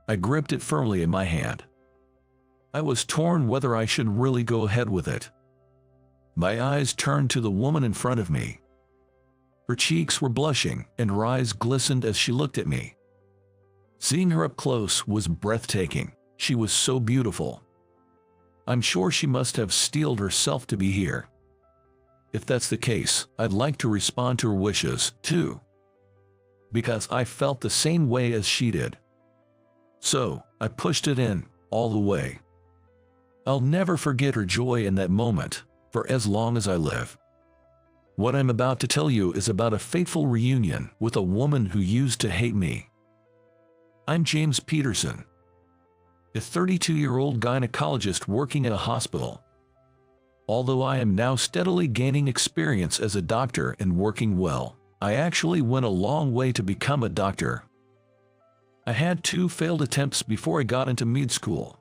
I gripped it firmly in my hand. I was torn whether I should really go ahead with it. My eyes turned to the woman in front of me. Her cheeks were blushing, and her eyes glistened as she looked at me. Seeing her up close was breathtaking. She was so beautiful. I'm sure she must have steeled herself to be here. If that's the case, I'd like to respond to her wishes, too. Because I felt the same way as she did. So, I pushed it in, all the way. I'll never forget her joy in that moment, for as long as I live. What I'm about to tell you is about a fateful reunion with a woman who used to hate me. I'm James Peterson, a 32-year-old gynecologist working at a hospital. Although I am now steadily gaining experience as a doctor and working well, I actually went a long way to become a doctor. I had 2 failed attempts before I got into med school.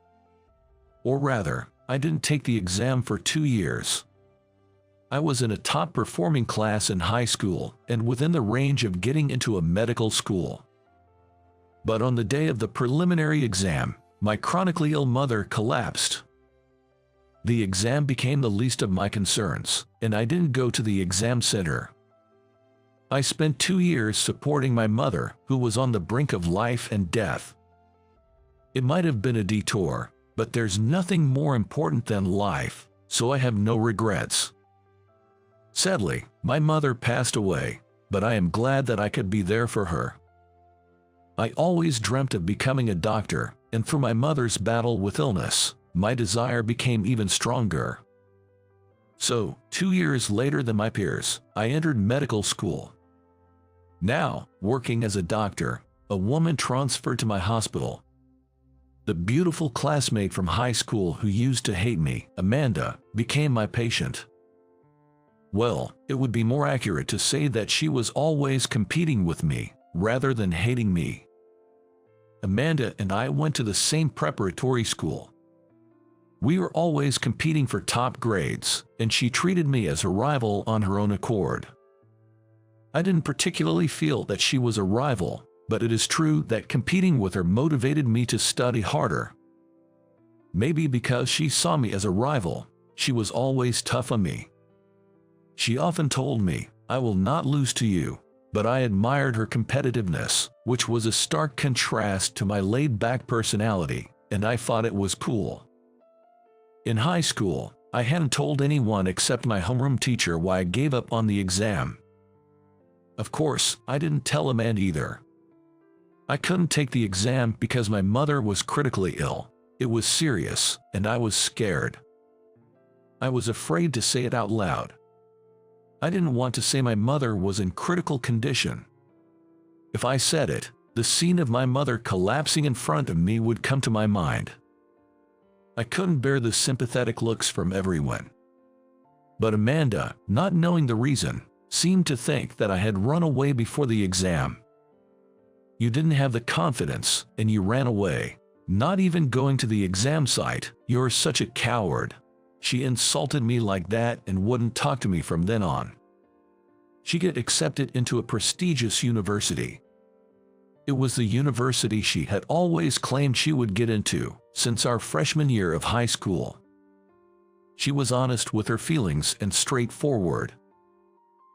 Or rather, I didn't take the exam for 2 years. I was in a top-performing class in high school and within the range of getting into a medical school. But on the day of the preliminary exam, my chronically ill mother collapsed. The exam became the least of my concerns, and I didn't go to the exam center. I spent 2 years supporting my mother, who was on the brink of life and death. It might have been a detour, but there's nothing more important than life, so I have no regrets. Sadly, my mother passed away, but I am glad that I could be there for her. I always dreamt of becoming a doctor, and through my mother's battle with illness, my desire became even stronger. So, 2 years later than my peers, I entered medical school. Now, working as a doctor, a woman transferred to my hospital. The beautiful classmate from high school who used to hate me, Amanda, became my patient. Well, it would be more accurate to say that she was always competing with me, rather than hating me. Amanda and I went to the same preparatory school. We were always competing for top grades, and she treated me as a rival on her own accord. I didn't particularly feel that she was a rival, but it is true that competing with her motivated me to study harder. Maybe because she saw me as a rival, she was always tough on me. She often told me, "I will not lose to you," but I admired her competitiveness, which was a stark contrast to my laid-back personality, and I thought it was cool. In high school, I hadn't told anyone except my homeroom teacher why I gave up on the exam. Of course, I didn't tell Amanda either. I couldn't take the exam because my mother was critically ill. It was serious, and I was scared. I was afraid to say it out loud. I didn't want to say my mother was in critical condition. If I said it, the scene of my mother collapsing in front of me would come to my mind. I couldn't bear the sympathetic looks from everyone. But Amanda, not knowing the reason, seemed to think that I had run away before the exam. "You didn't have the confidence, and you ran away. Not even going to the exam site, you're such a coward." She insulted me like that and wouldn't talk to me from then on. She got accepted into a prestigious university. It was the university she had always claimed she would get into since our freshman year of high school. She was honest with her feelings and straightforward.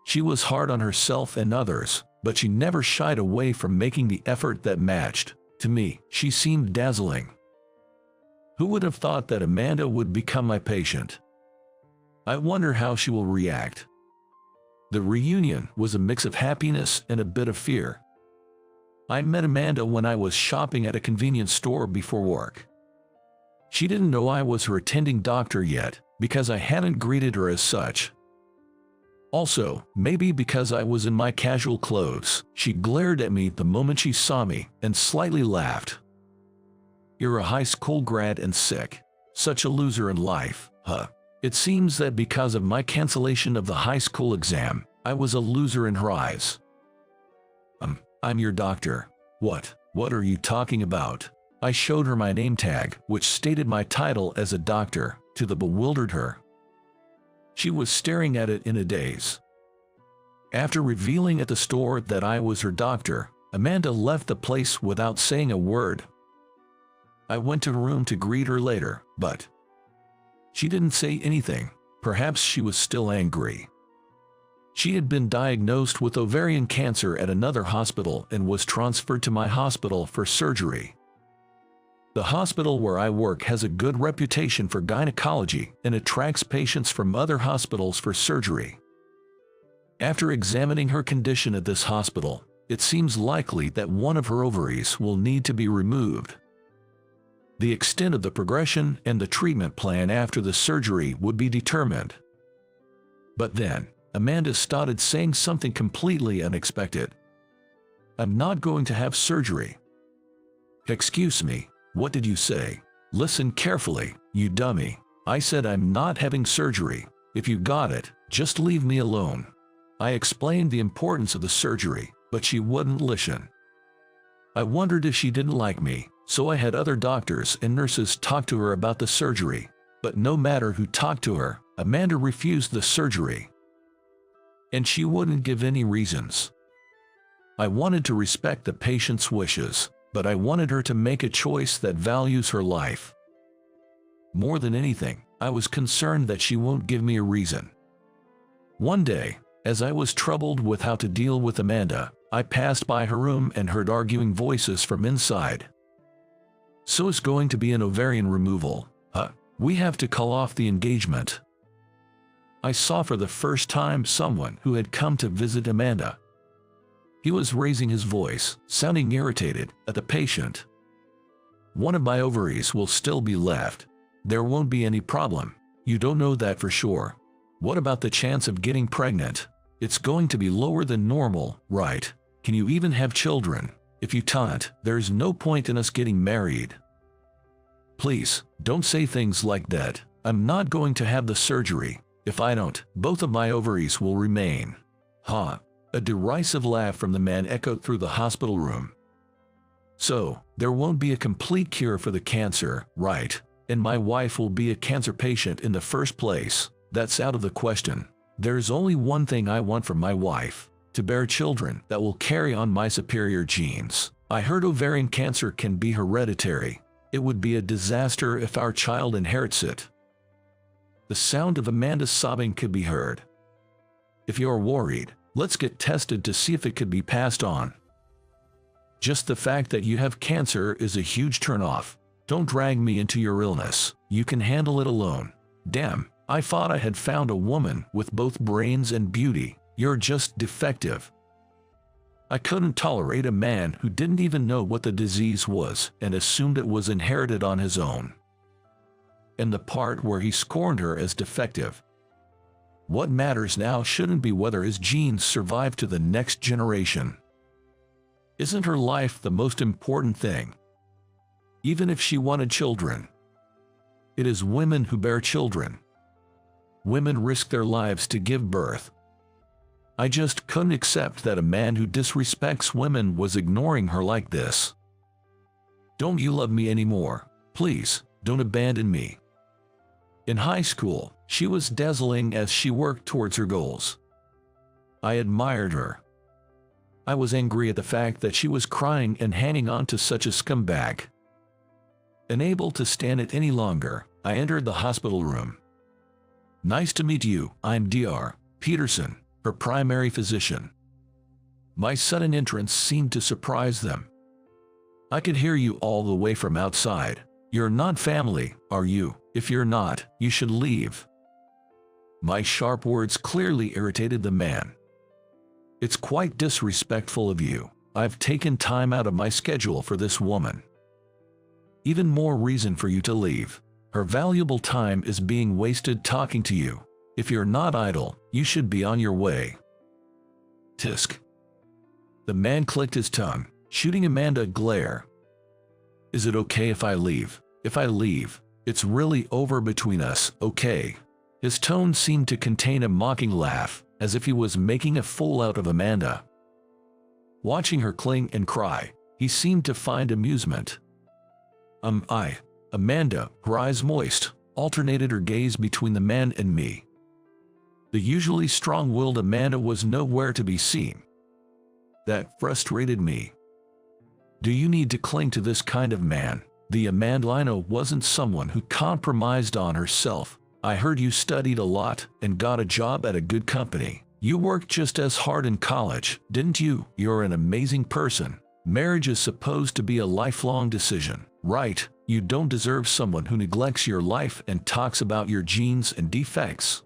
She was hard on herself and others, but she never shied away from making the effort that matched. To me, she seemed dazzling. Who would have thought that Amanda would become my patient? I wonder how she will react. The reunion was a mix of happiness and a bit of fear. I met Amanda when I was shopping at a convenience store before work. She didn't know I was her attending doctor yet, because I hadn't greeted her as such. Also, maybe because I was in my casual clothes, she glared at me the moment she saw me and slightly laughed. "You're a high school grad and sick. Such a loser in life, huh?" It seems that because of my cancellation of the high school exam, I was a loser in her eyes. I'm your doctor." What are you talking about?" I showed her my name tag, which stated my title as a doctor, to the bewildered her. She was staring at it in a daze. After revealing at the store that I was her doctor, Amanda left the place without saying a word. I went to her room to greet her later, but she didn't say anything. Perhaps she was still angry. She had been diagnosed with ovarian cancer at another hospital and was transferred to my hospital for surgery. The hospital where I work has a good reputation for gynecology and attracts patients from other hospitals for surgery. After examining her condition at this hospital, it seems likely that one of her ovaries will need to be removed. The extent of the progression and the treatment plan after the surgery would be determined. But then, Amanda started saying something completely unexpected. "I'm not going to have surgery." "Excuse me, what did you say?" "Listen carefully, you dummy. I said I'm not having surgery. If you got it, just leave me alone." I explained the importance of the surgery, but she wouldn't listen. I wondered if she didn't like me, so I had other doctors and nurses talk to her about the surgery. But no matter who talked to her, Amanda refused the surgery. And she wouldn't give any reasons. I wanted to respect the patient's wishes, but I wanted her to make a choice that values her life. More than anything, I was concerned that she won't give me a reason. One day, as I was troubled with how to deal with Amanda, I passed by her room and heard arguing voices from inside. "So it's going to be an ovarian removal, huh? We have to call off the engagement." I saw for the first time someone who had come to visit Amanda. He was raising his voice, sounding irritated at the patient. "One of my ovaries will still be left. There won't be any problem. You don't know that for sure. What about the chance of getting pregnant? It's going to be lower than normal, right? Can you even have children? If you can't, there's no point in us getting married. Please, don't say things like that. I'm not going to have the surgery. If I don't, both of my ovaries will remain." "Huh?" A derisive laugh from the man echoed through the hospital room. "So, there won't be a complete cure for the cancer, right? And my wife will be a cancer patient in the first place. That's out of the question. There's only one thing I want from my wife: to bear children that will carry on my superior genes. I heard ovarian cancer can be hereditary. It would be a disaster if our child inherits it." The sound of Amanda's sobbing could be heard. "If you're worried, let's get tested to see if it could be passed on. Just the fact that you have cancer is a huge turnoff. Don't drag me into your illness. You can handle it alone." "Damn, I thought I had found a woman with both brains and beauty. You're just defective." I couldn't tolerate a man who didn't even know what the disease was and assumed it was inherited on his own. And the part where he scorned her as defective. What matters now shouldn't be whether his genes survive to the next generation. Isn't her life the most important thing? Even if she wanted children. It is women who bear children. Women risk their lives to give birth. I just couldn't accept that a man who disrespects women was ignoring her like this. "Don't you love me anymore? Please, don't abandon me." In high school, she was dazzling as she worked towards her goals. I admired her. I was angry at the fact that she was crying and hanging on to such a scumbag. Unable to stand it any longer, I entered the hospital room. "Nice to meet you, I'm Dr. Peterson, her primary physician." My sudden entrance seemed to surprise them. "I could hear you all the way from outside. You're not family, are you? If you're not, you should leave." My sharp words clearly irritated the man. "It's quite disrespectful of you. I've taken time out of my schedule for this woman. Even more reason for you to leave. Her valuable time is being wasted talking to you. If you're not idle, you should be on your way." Tisk. The man clicked his tongue, shooting Amanda a glare. "Is it okay if I leave? If I leave, it's really over between us, okay?" His tone seemed to contain a mocking laugh, as if he was making a fool out of Amanda. Watching her cling and cry, he seemed to find amusement. Amanda, her eyes moist, alternated her gaze between the man and me. The usually strong-willed Amanda was nowhere to be seen. That frustrated me. "Do you need to cling to this kind of man? The Amandlina wasn't someone who compromised on herself. I heard you studied a lot and got a job at a good company. You worked just as hard in college, didn't you? You're an amazing person. Marriage is supposed to be a lifelong decision, right? You don't deserve someone who neglects your life and talks about your genes and defects.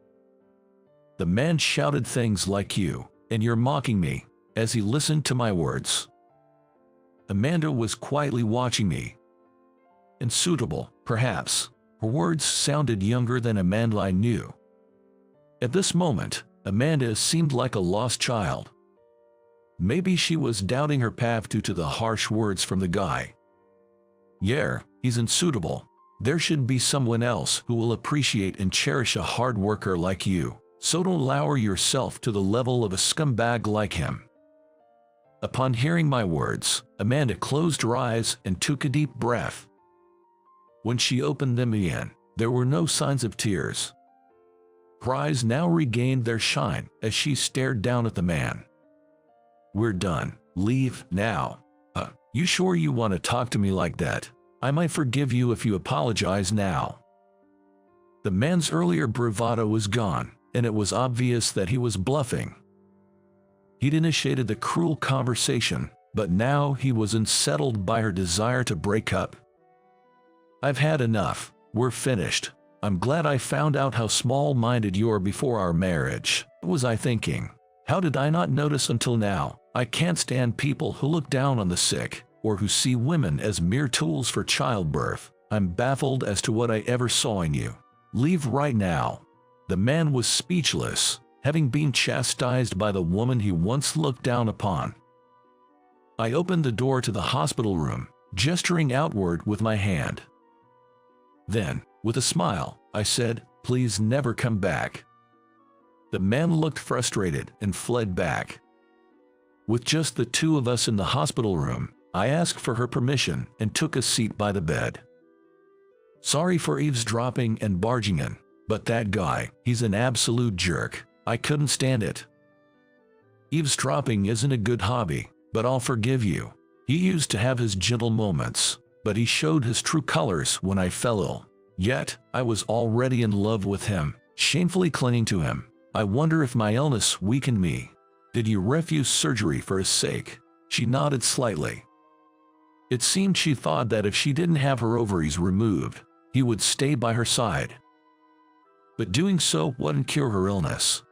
The man shouted things like you, and you're mocking me, as he listened to my words. Amanda was quietly watching me. Unsuitable, perhaps. Her words sounded younger than Amanda I knew. At this moment, Amanda seemed like a lost child. Maybe she was doubting her path due to the harsh words from the guy. Yeah, he's unsuitable. There should be someone else who will appreciate and cherish a hard worker like you, so don't lower yourself to the level of a scumbag like him. Upon hearing my words, Amanda closed her eyes and took a deep breath. When she opened them again, there were no signs of tears. Her eyes now regained their shine as she stared down at the man. We're done. Leave now. You sure you want to talk to me like that? I might forgive you if you apologize now. The man's earlier bravado was gone, and it was obvious that he was bluffing. He'd initiated the cruel conversation, but now he was unsettled by her desire to break up. I've had enough. We're finished. I'm glad I found out how small-minded you are before our marriage. What was I thinking? How did I not notice until now? I can't stand people who look down on the sick, or who see women as mere tools for childbirth. I'm baffled as to what I ever saw in you. Leave right now. The man was speechless, having been chastised by the woman he once looked down upon. I opened the door to the hospital room, gesturing outward with my hand. Then, with a smile, I said, "Please never come back." The man looked frustrated and fled back. With just the two of us in the hospital room, I asked for her permission and took a seat by the bed. Sorry for eavesdropping and barging in, but that guy, he's an absolute jerk. I couldn't stand it. Eavesdropping isn't a good hobby, but I'll forgive you. He used to have his gentle moments, but he showed his true colors when I fell ill. Yet, I was already in love with him, shamefully clinging to him. I wonder if my illness weakened me. Did you refuse surgery for his sake? She nodded slightly. It seemed she thought that if she didn't have her ovaries removed, he would stay by her side. But doing so wouldn't cure her illness.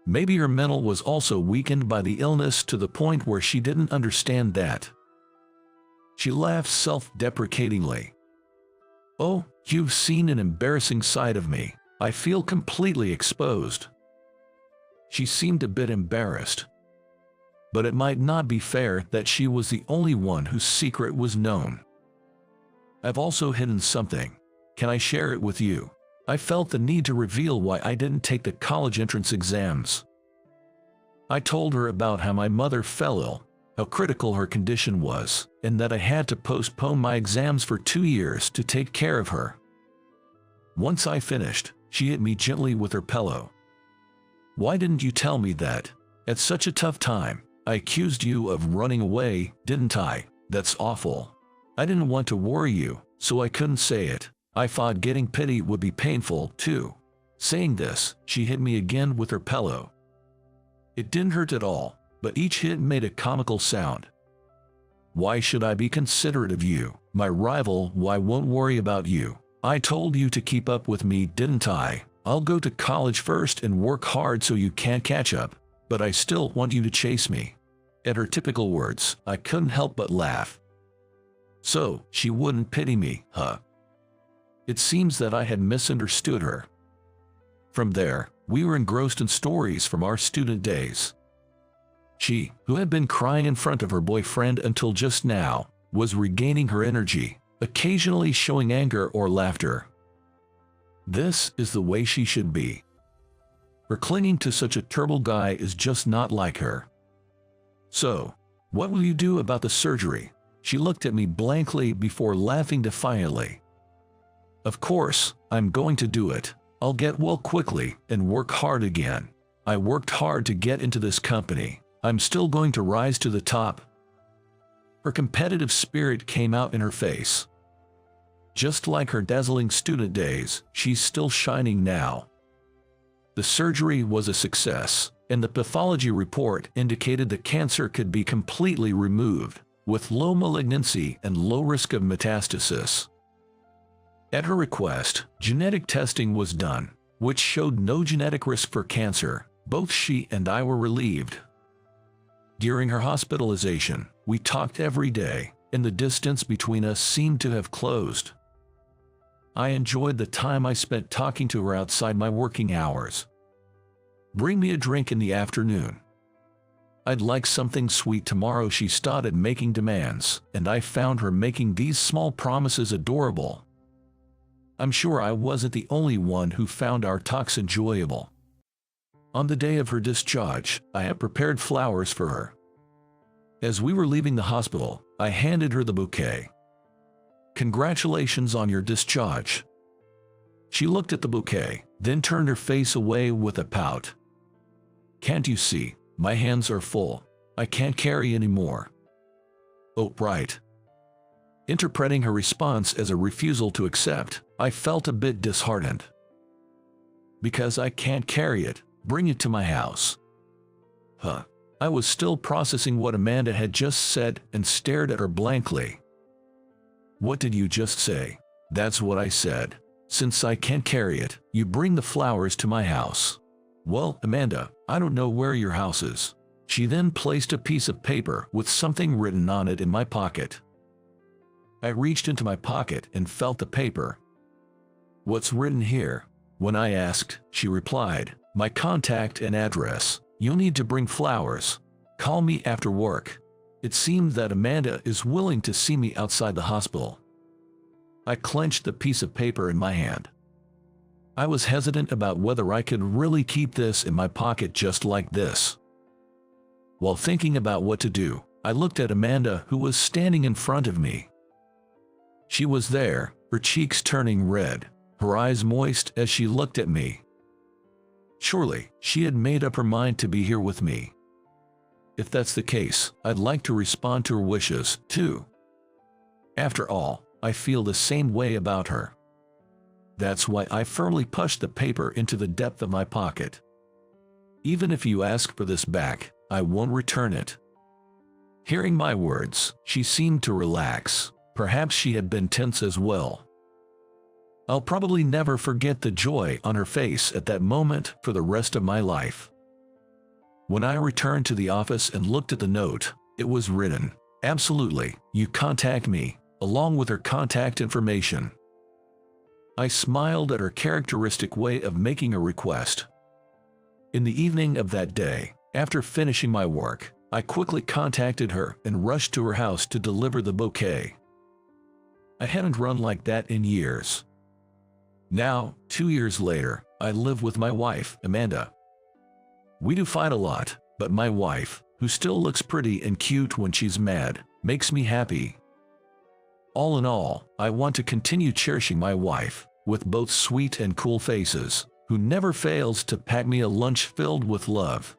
Maybe her mental was also weakened by the illness to the point where she didn't understand that. She laughed self-deprecatingly. Oh, you've seen an embarrassing side of me. I feel completely exposed. She seemed a bit embarrassed. But it might not be fair that she was the only one whose secret was known. I've also hidden something. Can I share it with you? I felt the need to reveal why I didn't take the college entrance exams. I told her about how my mother fell ill, how critical her condition was, and that I had to postpone my exams for 2 years to take care of her. Once I finished, she hit me gently with her pillow. Why didn't you tell me that? At such a tough time, I accused you of running away, didn't I? That's awful. I didn't want to worry you, so I couldn't say it. I thought getting pity would be painful, too. Saying this, she hit me again with her pillow. It didn't hurt at all, but each hit made a comical sound. Why should I be considerate of you, my rival? Why won't worry about you? I told you to keep up with me, didn't I? I'll go to college first and work hard so you can't catch up, but I still want you to chase me. At her typical words, I couldn't help but laugh. So, she wouldn't pity me, huh? It seems that I had misunderstood her. From there, we were engrossed in stories from our student days. She, who had been crying in front of her boyfriend until just now, was regaining her energy, occasionally showing anger or laughter. This is the way she should be. Her clinging to such a terrible guy is just not like her. So, what will you do about the surgery? She looked at me blankly before laughing defiantly. Of course, I'm going to do it. I'll get well quickly and work hard again. I worked hard to get into this company. I'm still going to rise to the top. Her competitive spirit came out in her face. Just like her dazzling student days, she's still shining now. The surgery was a success, and the pathology report indicated the cancer could be completely removed, with low malignancy and low risk of metastasis. At her request, genetic testing was done, which showed no genetic risk for cancer. Both she and I were relieved. During her hospitalization, we talked every day, and the distance between us seemed to have closed. I enjoyed the time I spent talking to her outside my working hours. Bring me a drink in the afternoon. I'd like something sweet tomorrow. She started making demands, and I found her making these small promises adorable. I'm sure I wasn't the only one who found our talks enjoyable. On the day of her discharge, I had prepared flowers for her. As we were leaving the hospital, I handed her the bouquet. "Congratulations on your discharge." She looked at the bouquet, then turned her face away with a pout. "Can't you see? My hands are full. I can't carry anymore." "Oh, right." Interpreting her response as a refusal to accept, I felt a bit disheartened. "Because I can't carry it, bring it to my house." Huh. I was still processing what Amanda had just said and stared at her blankly. "What did you just say?" "That's what I said. Since I can't carry it, you bring the flowers to my house." "Well, Amanda, I don't know where your house is." She then placed a piece of paper with something written on it in my pocket. I reached into my pocket and felt the paper. "What's written here?" When I asked, she replied, "My contact and address. You'll need to bring flowers. Call me after work." It seemed that Amanda is willing to see me outside the hospital. I clenched the piece of paper in my hand. I was hesitant about whether I could really keep this in my pocket just like this. While thinking about what to do, I looked at Amanda, who was standing in front of me. She was there, her cheeks turning red, her eyes moist as she looked at me. Surely, she had made up her mind to be here with me. If that's the case, I'd like to respond to her wishes, too. After all, I feel the same way about her. That's why I firmly pushed the paper into the depth of my pocket. "Even if you ask for this back, I won't return it." Hearing my words, she seemed to relax. Perhaps she had been tense as well. I'll probably never forget the joy on her face at that moment for the rest of my life. When I returned to the office and looked at the note, it was written, "Absolutely, you contact me," along with her contact information. I smiled at her characteristic way of making a request. In the evening of that day, after finishing my work, I quickly contacted her and rushed to her house to deliver the bouquet. I hadn't run like that in years. Now, 2 years later, I live with my wife, Amanda. We do fight a lot, but my wife, who still looks pretty and cute when she's mad, makes me happy. All in all, I want to continue cherishing my wife, with both sweet and cool faces, who never fails to pack me a lunch filled with love.